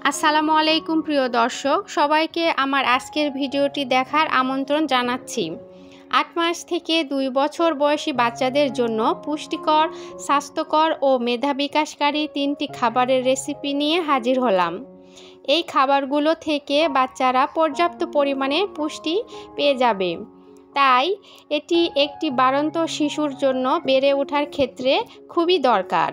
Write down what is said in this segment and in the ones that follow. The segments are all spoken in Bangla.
আসসালামু আলাইকুম প্রিয় দর্শক, সবাইকে আমার আজকের ভিডিওটি দেখার আমন্ত্রণ জানাচ্ছি। 8 মাস থেকে 2 বছর বয়সী বাচ্চাদের জন্য পুষ্টিকর, স্বাস্থ্যকর ও মেধা বিকাশকারী 3টি খাবারের রেসিপি নিয়ে হাজির হলাম। এই খাবারগুলো থেকে বাচ্চারা পর্যাপ্ত পরিমাণে পুষ্টি পেয়ে যাবে, তাই এটি একটি বাড়ন্ত শিশুর জন্য বেড়ে ওঠার ক্ষেত্রে খুবই দরকার।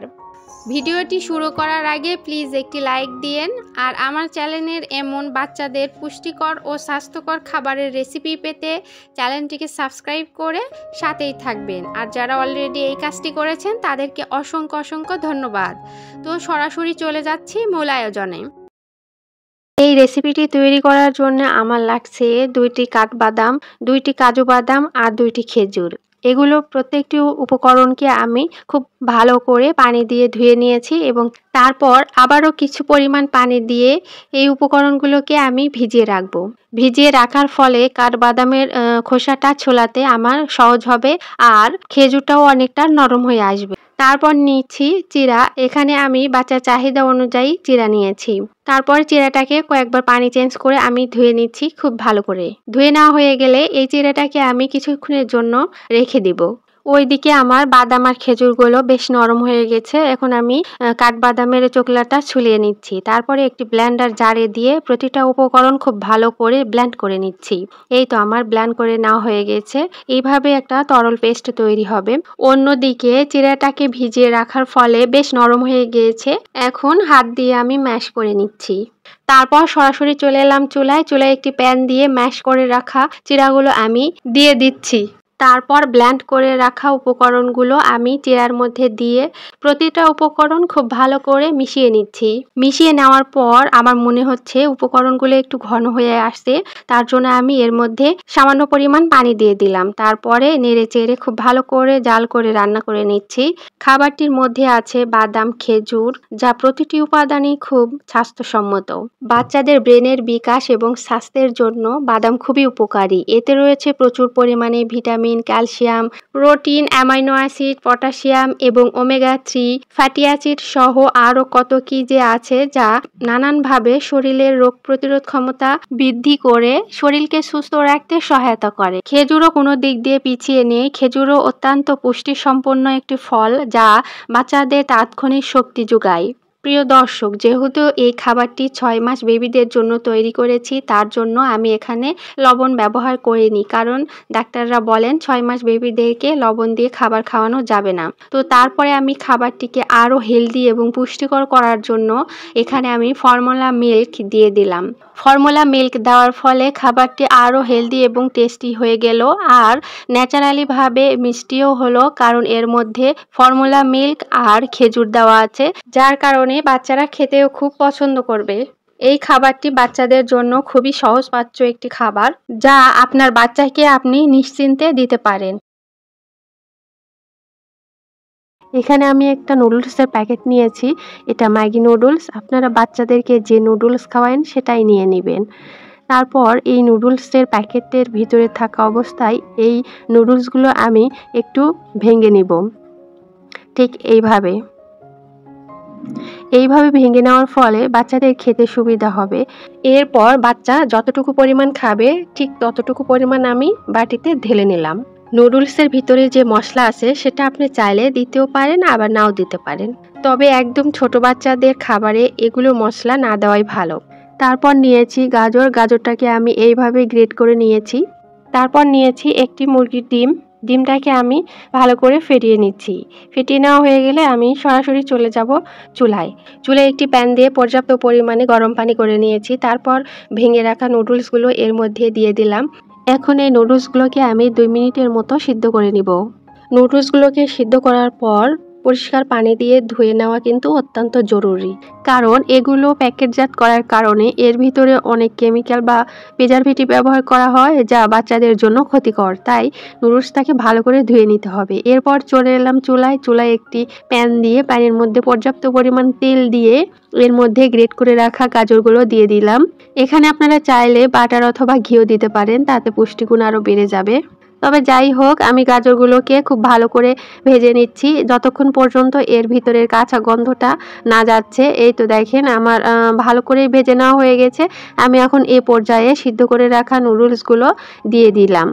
ভিডিওটি শুরু করার আগে প্লিজ একটি লাইক দিয়েন, আর আমার চ্যানেলের এমন বাচ্চাদের পুষ্টিকর ও স্বাস্থ্যকর খাবারের রেসিপি পেতে চ্যানেলটিকে সাবস্ক্রাইব করে সাথেই থাকবেন। আর যারা অলরেডি এই কাজটি করেছেন তাদেরকে অসংখ্য ধন্যবাদ। তো সরাসরি চলে যাচ্ছি মূল আয়োজনে। এই রেসিপিটি তৈরি করার জন্য আমার লাগছে 2টি কাঠবাদাম, 2টি কাজু বাদাম আর 2টি খেজুর। এগুলো প্রত্যেকটি উপকরণকে আমি খুব ভালো করে পানি দিয়ে ধুয়ে নিয়েছি এবং তারপর আবারও কিছু পরিমাণ পানি দিয়ে এই উপকরণগুলোকে আমি ভিজিয়ে রাখবো। ভিজিয়ে রাখার ফলে কাঠবাদামের খোসাটা ছোলাতে আমার সহজ হবে আর খেজুরটাও অনেকটা নরম হয়ে আসবে। তারপর নিচ্ছি চিড়া। এখানে আমি বাচ্চার চাহিদা অনুযায়ী চিড়া নিয়েছি। তারপর চিড়াটাকে কয়েকবার পানি চেঞ্জ করে আমি ধুয়ে নিচ্ছি খুব ভালো করে। ধুয়ে নেওয়া হয়ে গেলে এই চিড়াটাকে আমি কিছুক্ষণের জন্য রেখে দিব। ওইদিকে আমার বাদাম আর খেজুরগুলো বেশ নরম হয়ে গেছে। এখন আমি কাঠবাদামের চোকলাটা ছুলিয়ে নিচ্ছি। তারপরে একটি ব্লেন্ডার জারে দিয়ে প্রতিটা উপকরণ খুব ভালো করে ব্লেন্ড করে নিচ্ছি। এই তো আমার ব্লেন্ড করে নেওয়া হয়ে গেছে। এইভাবে একটা তরল পেস্ট তৈরি হবে। অন্যদিকে চিড়াটাকে ভিজিয়ে রাখার ফলে বেশ নরম হয়ে গিয়েছে। এখন হাত দিয়ে আমি ম্যাশ করে নিচ্ছি। তারপর সরাসরি চলে এলাম চুলায় একটি প্যান দিয়ে ম্যাশ করে রাখা চিড়াগুলো আমি দিয়ে দিচ্ছি। তারপর ব্লেন্ড করে রাখা উপকরণগুলো আমি চিড়ার মধ্যে দিয়ে প্রতিটা উপকরণ খুব ভালো করে মিশিয়ে নিচ্ছি। মিশিয়ে নেওয়ার পর আমার মনে হচ্ছে উপকরণগুলো একটু ঘন হয়ে আসছে, তার জন্য আমি এর মধ্যে সামান্য পরিমাণ পানি দিয়ে দিলাম। তারপরে নেড়ে চেড়ে খুব ভালো করে জাল করে রান্না করে নিচ্ছি। খাবারটির মধ্যে আছে বাদাম, খেজুর, যা প্রতিটি উপাদানই খুব স্বাস্থ্যসম্মত। বাচ্চাদের ব্রেনের বিকাশ এবং স্বাস্থ্যের জন্য বাদাম খুবই উপকারী। এতে রয়েছে প্রচুর পরিমাণে vitamin, calcium, protein, amino acid, potassium এবং ওমেগা 3 ফ্যাটি অ্যাসিড সহ আরও কত কি যে আছে, যা নানানভাবে শরীরের রোগ প্রতিরোধ ক্ষমতা বৃদ্ধি করে শরীরকে সুস্থ রাখতে সহায়তা করে। খেজুরও কোনো দিক দিয়ে পিছিয়ে নেই। খেজুরও অত্যন্ত পুষ্টি সম্পন্ন একটি ফল, যা বাচ্চাদের তাৎক্ষণিক শক্তি যোগায়। প্রিয় দর্শক, যেহেতু এই খাবারটি 6 মাস বেবিদের জন্য তৈরি করেছি, তার জন্য আমি এখানে লবণ ব্যবহার করিনি, কারণ ডাক্তাররা বলেন 6 মাস বেবিদেরকে লবণ দিয়ে খাবার খাওয়ানো যাবে না। তো তারপরে আমি খাবারটিকে আরও হেলদি এবং পুষ্টিকর করার জন্য এখানে আমি ফর্মুলা মিল্ক দিয়ে দিলাম। ফর্মুলা মিল্ক দেওয়ার ফলে খাবারটি আরও হেলদি এবং টেস্টি হয়ে গেল, আর ন্যাচারালিভাবে মিষ্টিও হলো, কারণ এর মধ্যে ফর্মুলা মিল্ক আর খেজুর দেওয়া আছে, যার কারণে বাচ্চারা খেতেও খুব পছন্দ করবে। এই খাবারটি বাচ্চাদের জন্য খুবই সহজপাচ্য একটি খাবার, যা আপনার বাচ্চাকে আপনি নিশ্চিন্তে দিতে পারেন। এখানে আমি একটা নুডলসের প্যাকেট নিয়েছি। এটা ম্যাগি নুডলস। আপনারা বাচ্চাদেরকে যে নুডলস খাওয়ান সেটাই নিয়ে নেবেন। তারপর এই নুডলসের প্যাকেটের ভিতরে থাকা অবস্থায় এই নুডলসগুলো আমি একটু ভেঙে নিব। ঠিক এইভাবে ভেঙে নেওয়ার ফলে বাচ্চাদের খেতে সুবিধা হবে। এরপর বাচ্চা যতটুকু পরিমাণ খাবে ঠিক ততটুকু পরিমাণ আমি বাটিতে ঢেলে নিলাম। নুডলসের ভিতরে যে মশলা আছে সেটা আপনি চাইলে দিতেও পারেন, আবার নাও দিতে পারেন, তবে একদম ছোট বাচ্চাদের খাবারে এগুলো মশলা না দেওয়াই ভালো। তারপর নিয়েছি গাজরটাকে আমি এইভাবে গ্রেট করে নিয়েছি। তারপর নিয়েছি একটি মুরগির ডিমটাকে আমি ভালো করে ফেটিয়ে নিচ্ছি। ফেটিয়ে নেওয়া হয়ে গেলে আমি সরাসরি চলে যাব চুলায় একটি প্যান দিয়ে পর্যাপ্ত পরিমাণে গরম পানি করে নিয়েছি। তারপর ভেঙে রাখা নুডলসগুলো এর মধ্যে দিয়ে দিলাম। এখন এই নুডলসগুলোকে আমি 2 মিনিটের মতো সিদ্ধ করে নিব। নুডলসগুলোকে সিদ্ধ করার পর পরিষ্কার পানি দিয়ে ধুয়ে নেওয়া কিন্তু অত্যন্ত জরুরি, কারণ এগুলো প্যাকেটজাত করার কারণে এর ভিতরে অনেক কেমিক্যাল বা প্রিজারভেটিভ ব্যবহার করা হয়, যা বাচ্চাদের জন্য ক্ষতিকর। তাই নুডলসটাকে ভালো করে ধুয়ে নিতে হবে। এরপর চলে এলাম চুলায় একটি প্যান দিয়ে প্যানের মধ্যে পর্যাপ্ত পরিমাণ তেল দিয়ে এর মধ্যে গ্রেট করে রাখা গাজরগুলো দিয়ে দিলাম। এখানে আপনারা চাইলে বাটার অথবা ঘিও দিতে পারেন, তাতে পুষ্টিগুণ আরও বেড়ে যাবে। তবে যাই হোক, আমি গাজরগুলোকে খুব ভালো করে ভেজে নিচ্ছি যতক্ষণ পর্যন্ত এর ভিতরের কাঁচা গন্ধটা না যাচ্ছে। এই তো দেখেন আমার ভালো করে ভেজে নেওয়া হয়ে গেছে। আমি এখন এই পর্যায়ে সিদ্ধ করে রাখা নুডলসগুলো দিয়ে দিলাম,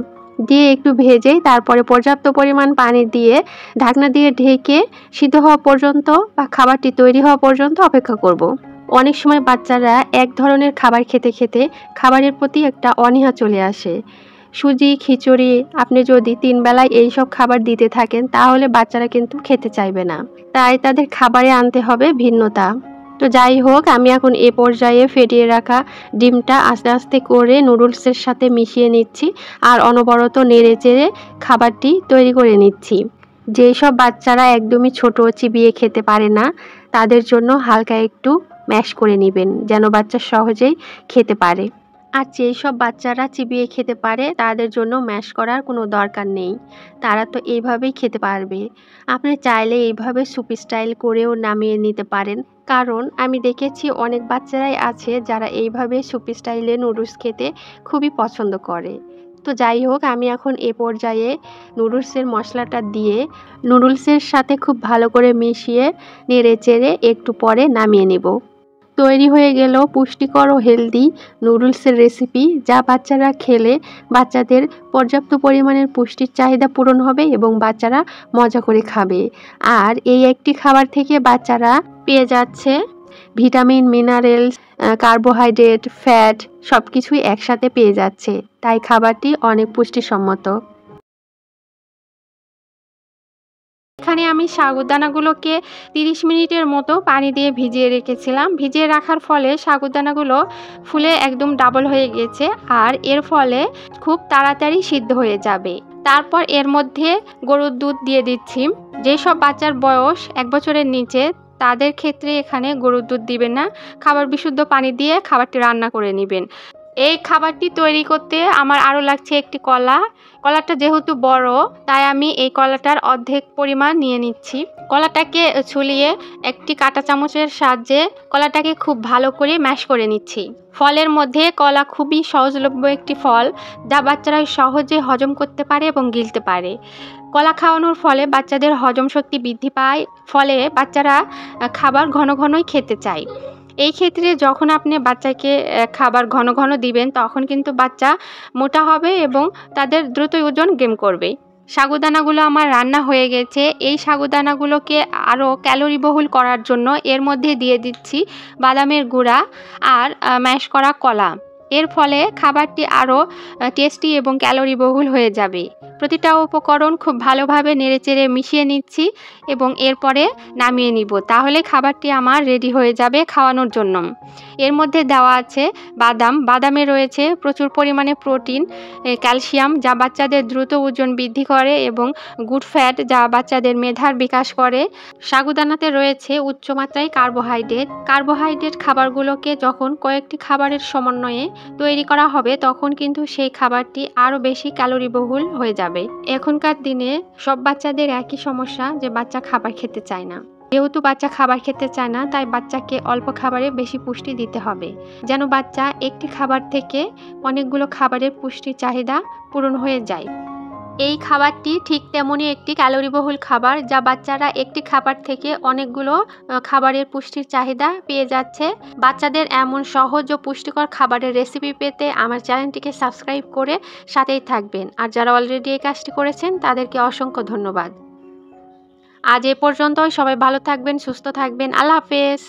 দিয়ে একটু ভেজে তারপরে পর্যাপ্ত পরিমাণ পানি দিয়ে ঢাকনা দিয়ে ঢেকে সিদ্ধ হওয়া পর্যন্ত বা খাবারটি তৈরি হওয়া পর্যন্ত অপেক্ষা করব। অনেক সময় বাচ্চারা এক ধরনের খাবার খেতে খেতে খাবারের প্রতি একটা অনীহা চলে আসে। সুজি, খিচুড়ি আপনি যদি 3 বেলায় এইসব খাবার দিতে থাকেন তাহলে বাচ্চারা কিন্তু খেতে চাইবে না। তাই তাদের খাবারে আনতে হবে ভিন্নতা। তো যাই হোক, আমি এখন এ পর্যায়ে ফেটিয়ে রাখা ডিমটা আস্তে আস্তে করে নুডলসের সাথে মিশিয়ে নিচ্ছি আর অনবরত নেড়ে চেড়ে খাবারটি তৈরি করে নিচ্ছি। যেই সব বাচ্চারা একদমই ছোট, চিবিয়ে খেতে পারে না, তাদের জন্য হালকা একটু ম্যাশ করে নেবেন যেন বাচ্চা সহজেই খেতে পারে। আর যেই সব বাচ্চারা চিবিয়ে খেতে পারে তাদের জন্য ম্যাশ করার কোনো দরকার নেই, তারা তো এইভাবেই খেতে পারবে। আপনি চাইলে এইভাবে স্যুপ স্টাইল করেও নামিয়ে নিতে পারেন, কারণ আমি দেখেছি অনেক বাচ্চারাই আছে যারা এইভাবে স্যুপ স্টাইলে নুডলস খেতে খুবই পছন্দ করে। তো যাই হোক, আমি এখন এ পর্যায়ে নুডলসের মশলাটা দিয়ে নুডলসের সাথে খুব ভালো করে মিশিয়ে নেড়ে চেড়ে একটু পরে নামিয়ে নেব। তৈরি হয়ে গেল পুষ্টিকর ও হেলদি নুডলসের রেসিপি, যা বাচ্চারা খেলে বাচ্চাদের পর্যাপ্ত পরিমাণের পুষ্টির চাহিদা পূরণ হবে এবং বাচ্চারা মজা করে খাবে। আর এই একটি খাবার থেকে বাচ্চারা পেয়ে যাচ্ছে ভিটামিন, মিনারেলস, কার্বোহাইড্রেট, ফ্যাট সব কিছুই একসাথে পেয়ে যাচ্ছে, তাই খাবারটি অনেক পুষ্টিসম্মত। এখানে আমি সাগুদানাগুলোকে 30 মিনিটের মতো পানি দিয়ে ভিজিয়ে রেখেছিলাম। ভিজিয়ে রাখার ফলে সাগুদানাগুলো ফুলে একদম ডাবল হয়ে গেছে আর এর ফলে খুব তাড়াতাড়ি সিদ্ধ হয়ে যাবে। তারপর এর মধ্যে গরুর দুধ দিয়ে দিচ্ছি। যেসব বাচ্চার বয়স 1 বছরের নিচে তাদের ক্ষেত্রে এখানে গরুর দুধ দিবেন না, খাবার বিশুদ্ধ পানি দিয়ে খাবারটি রান্না করে নেবেন। এই খাবারটি তৈরি করতে আমার আরও লাগছে একটি কলা। কলাটা যেহেতু বড় তাই আমি এই কলাটার অর্ধেক পরিমাণ নিয়ে নিচ্ছি। কলাটাকে ছুলিয়ে একটি কাঁটা চামচের সাহায্যে কলাটাকে খুব ভালো করে ম্যাশ করে নিচ্ছি। ফলের মধ্যে কলা খুবই সহজলভ্য একটি ফল, যা বাচ্চারা সহজে হজম করতে পারে এবং গিলতে পারে। কলা খাওয়ানোর ফলে বাচ্চাদের হজম শক্তি বৃদ্ধি পায়, ফলে বাচ্চারা খাবার ঘন ঘনই খেতে চায়। এই ক্ষেত্রে যখন আপনি বাচ্চাকে খাবার ঘন ঘন দিবেন তখন কিন্তু বাচ্চা মোটা হবে এবং তাদের দ্রুত ওজন গেইন করবে। সাগুদানাগুলো আমার রান্না হয়ে গেছে। এই সাগুদানাগুলোকে আরও ক্যালোরিবহুল করার জন্য এর মধ্যে দিয়ে দিচ্ছি বাদামের গুঁড়া আর ম্যাশ করা কলা। এর ফলে খাবারটি আরও টেস্টি এবং ক্যালোরিবহুল হয়ে যাবে। প্রতিটা উপকরণ খুব ভালোভাবে নেড়েচেড়ে মিশিয়ে নিচ্ছি এবং এরপরে নামিয়ে নিব, তাহলে খাবারটি আমার রেডি হয়ে যাবে খাওয়ানোর জন্য। এর মধ্যে দেওয়া আছে বাদাম। বাদামে রয়েছে প্রচুর পরিমাণে প্রোটিন, ক্যালসিয়াম, যা বাচ্চাদের দ্রুত ওজন বৃদ্ধি করে, এবং গুড ফ্যাট, যা বাচ্চাদের মেধার বিকাশ করে। সাগুদানাতে রয়েছে উচ্চমাত্রায় কার্বোহাইড্রেট। কার্বোহাইড্রেট খাবারগুলোকে যখন কয়েকটি খাবারের সমন্বয়ে তৈরি করা হবে তখন কিন্তু সেই খাবারটি আরও বেশি ক্যালোরিবহুল হয়ে যাবে। এখনকার দিনে সব বাচ্চাদের একই সমস্যা যে বাচ্চা খাবার খেতে চায় না। যেহেতু বাচ্চা খাবার খেতে চায় না তাই বাচ্চাকে অল্প খাবারে বেশি পুষ্টি দিতে হবে, যেন বাচ্চা একটি খাবার থেকে অনেকগুলো খাবারের পুষ্টির চাহিদা পূরণ হয়ে যায়। এই খাবারটি ঠিক তেমনই একটি ক্যালোরিবহুল খাবার, যা বাচ্চারা একটি খাবার থেকে অনেকগুলো খাবারের পুষ্টির চাহিদা পেয়ে যাচ্ছে। বাচ্চাদের এমন সহজ ও পুষ্টিকর খাবারের রেসিপি পেতে আমার চ্যানেলটিকে সাবস্ক্রাইব করে সাথেই থাকবেন। আর যারা অলরেডি এই কাজটি করেছেন তাদেরকে অসংখ্য ধন্যবাদ। আজ এ পর্যন্তই। সবাই ভালো থাকবেন, সুস্থ থাকবেন। আল্লাহ হাফেজ।